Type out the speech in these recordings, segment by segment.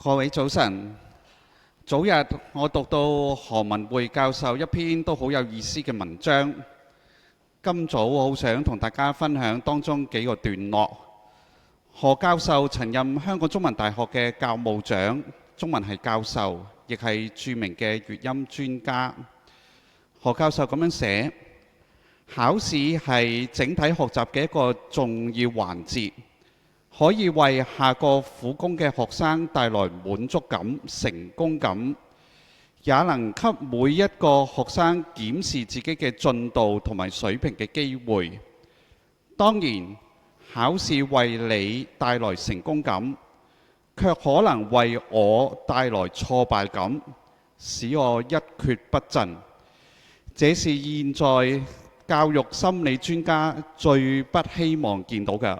各位早晨，早日我讀到何文匯教授一篇都好有意思嘅文章。今早我好想同大家分享當中幾個段落。何教授曾任香港中文大學嘅教務長、中文系教授，亦係著名嘅粵音專家。何教授咁樣寫：考試係整體學習嘅一個重要環節，可以為下個苦功嘅學生帶來滿足感、成功感，也能給每一個學生檢視自己嘅進度同埋水平嘅機會。當然，考試為你帶來成功感，卻可能為我帶來挫敗感，使我一蹶不振。這是現在教育心理專家最不希望見到嘅。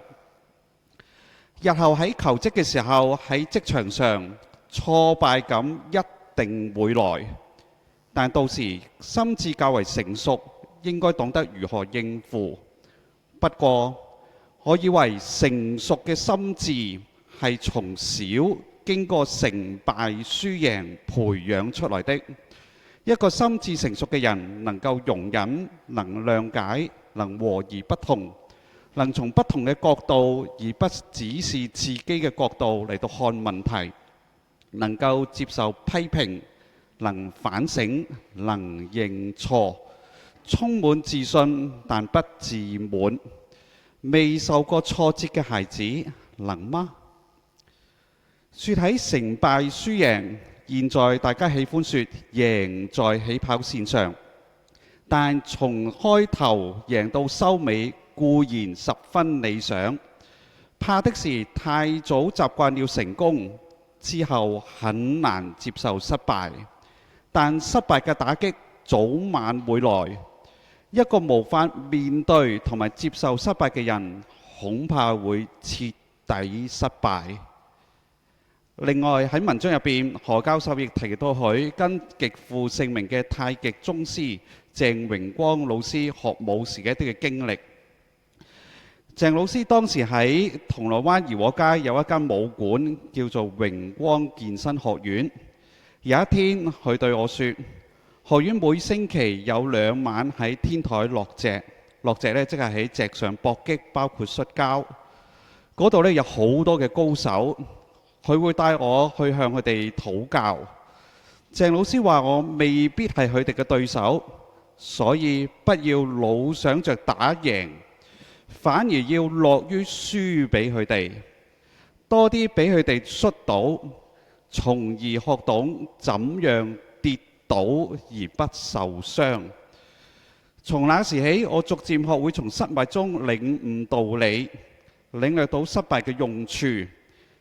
日後喺求職嘅時候，喺職場上挫敗感一定會來，但到時心智較為成熟，應該懂得如何應付。不過，我以為成熟嘅心智係從小經過成敗輸贏培養出來的。一個心智成熟嘅人，能夠容忍，能諒解，能和而不同。能從不同嘅角度，而不只是自己嘅角度嚟到看問題，能夠接受批評，能反省，能認錯，充滿自信但不自滿。未受過挫折嘅孩子能嗎？說喺成敗輸贏，現在大家喜歡說贏在起跑線上，但從開頭贏到收尾固然十分理想，怕的是太早習慣了成功，之後很難接受失敗。但失敗嘅打擊早晚會來，一個無法面對同埋接受失敗嘅人，恐怕會徹底失敗。另外喺文章入邊，何教授亦提到佢跟極負盛名嘅太極宗師鄭榮光老師學武時嘅一啲嘅經歷。鄭老師當時喺銅鑼灣怡和街有一間武館，叫做榮光健身學院。有一天，佢對我說：學院每星期有2晚喺天台落席，落席呢即係喺席上搏擊，包括摔跤。嗰度呢有好多嘅高手，佢會帶我去向佢哋討教。鄭老師話我未必係佢哋嘅對手，所以不要老想着打贏，反而要樂於輸俾佢哋，多啲俾佢哋摔倒，從而學懂怎樣跌倒而不受傷。從那時起，我逐漸學會從失敗中領悟道理，領略到失敗嘅用處，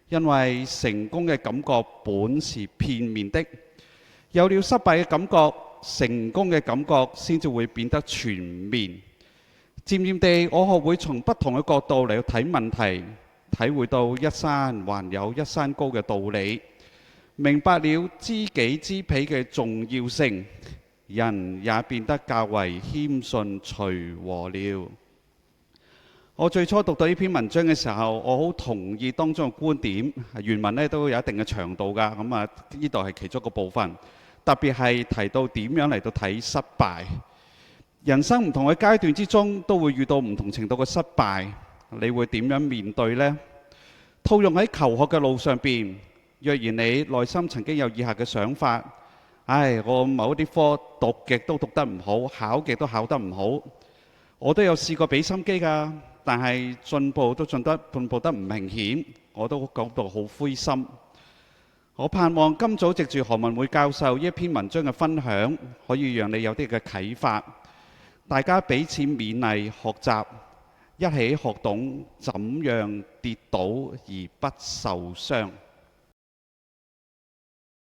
因為成功嘅感覺本是片面的，有了失敗嘅感覺，成功嘅感覺先至會變得全面。漸漸地，我學會從不同嘅角度嚟睇問題，體會到一山還有一山高嘅道理，明白了知己知彼嘅重要性，人也變得較為謙遜隨和了。我最初讀到呢篇文章嘅時候，我好同意當中嘅觀點，原文呢都有一定嘅長度㗎，咁呢度係其中一個部分，特別係提到點樣嚟到睇失敗。人生唔同嘅階段之中，都會遇到唔同程度嘅失敗，你會點樣面對呢？套用喺求學嘅路上邊，若然你內心曾經有以下嘅想法：唉，我某一啲科讀極都讀得唔好，考極都考得唔好，我都有試過俾心機㗎，但係進步得唔明顯，我都感到好灰心。我盼望今早藉住何文匯教授呢一篇文章嘅分享，可以讓你有啲嘅啟發。大家彼此勉勵學習，一起學懂怎樣跌倒而不受傷。